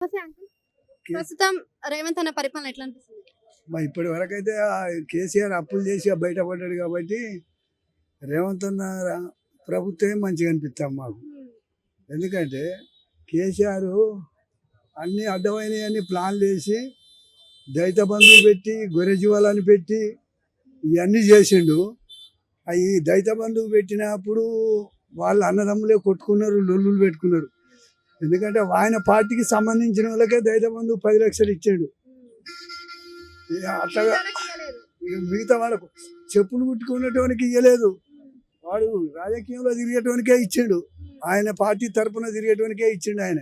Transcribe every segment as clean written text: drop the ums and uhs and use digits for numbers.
నమస్తే అంకుల్. కే- ప్రస్తుతం రేవంత్ అన్న పరిపాలన ఎట్లా అనిపిస్తుంది? మరి ఇప్పటి వరకు అయితే కేసీఆర్ అప్పులు చేసి బయటపడ్డాడు కాబట్టి రేవంత్ అన్న ప్రభుత్వమే మంచిగా అనిపిస్తాం మాకు. ఎందుకంటే కేసీఆర్ అన్ని అడ్డమైనవి అన్ని ప్లాన్లు వేసి దళిత బంధువు పెట్టి గొర్రె జీవాలని పెట్టి ఇవన్నీ చేసిండు. అవి దళిత బంధువు పెట్టినప్పుడు వాళ్ళ అన్నదమ్ములే కొట్టుకున్నారు, లొల్లులు పెట్టుకున్నారు. ఎందుకంటే ఆయన పార్టీకి సంబంధించిన వాళ్ళకే దళిత బంధువు 10 లక్షలు ఇచ్చాడు. ఇక అట్లాగా ఇక మిగతా వాళ్ళకు చెప్పులు కుట్టుకునేటోనికి ఇవ్వలేదు. వాడు రాజకీయంలో తిరిగేటోనికే ఇచ్చిండు. ఆయన పార్టీ తరపున తిరిగేటోనికే ఇచ్చిండు. ఆయన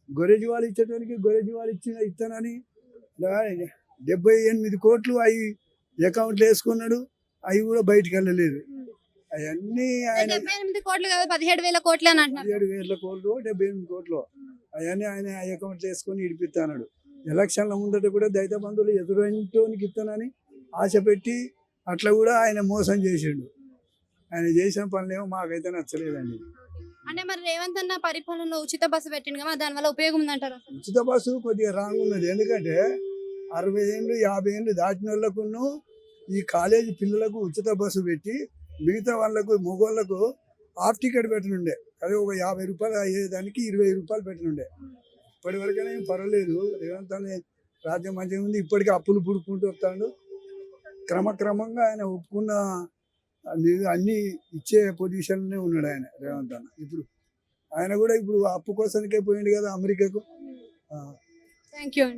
గొర్రె జీవాలు ఇచ్చేటోనికి గొర్రె జీవాలు ఇస్తానని 78 కోట్లు అవి అకౌంట్లు వేసుకున్నాడు. అవి కూడా బయటికి వెళ్ళలేదు. అవన్నీ ఆయన 78 కోట్లు కాదు 17,000 కోట్లు అని అంటున్నారు. 7,000 కోట్లు 78 కోట్లు అవన్నీ ఆయన అకౌంట్ చేసుకొని ఇడిపిస్తాడు. ఎలక్షన్ల ముందట కూడా దళిత బంధువులు ఎదురంటోనికి ఇస్తానని ఆశ పెట్టి అట్లా కూడా ఆయన మోసం చేసిండు. ఆయన చేసిన పనులేమో మాకైతే నచ్చలేదండి. అంటే మరి రేవంత్ అన్న పరిపాలనలో ఉచిత బస్సు పెట్టిండు కదా, దాని వల్ల ఉపయోగం ఉందంటారు? ఉచిత బస్సు కొద్దిగా రాంగ్ ఉన్నది. ఎందుకంటే 60 ఏళ్ళు 50 ఏళ్ళు దాటిన వాళ్ళకును ఈ కాలేజీ పిల్లలకు ఉచిత బస్సు పెట్టి మిగతా వాళ్ళకు మగవాళ్ళకు హాఫ్ టికెట్ పెట్టనుండే. అదే ఒక 50 రూపాయలు అయ్యేదానికి 20 రూపాయలు పెట్టనుండే. ఇప్పటి వరకైనా ఏం పర్వాలేదు. రేవంత్ అనే రాజ్యం మంచిగా ఉంది. ఇప్పటికీ అప్పులు పుడుకుంటూ వస్తాడు. క్రమక్రమంగా ఆయన ఒప్పుకున్న అన్ని ఇచ్చే పొజిషన్లోనే ఉన్నాడు ఆయన రేవంత్ అన్న. ఇప్పుడు ఆయన కూడా ఇప్పుడు అప్పు కోసానికే పోయిండు కదా అమెరికాకు. థ్యాంక్ యూ అండి.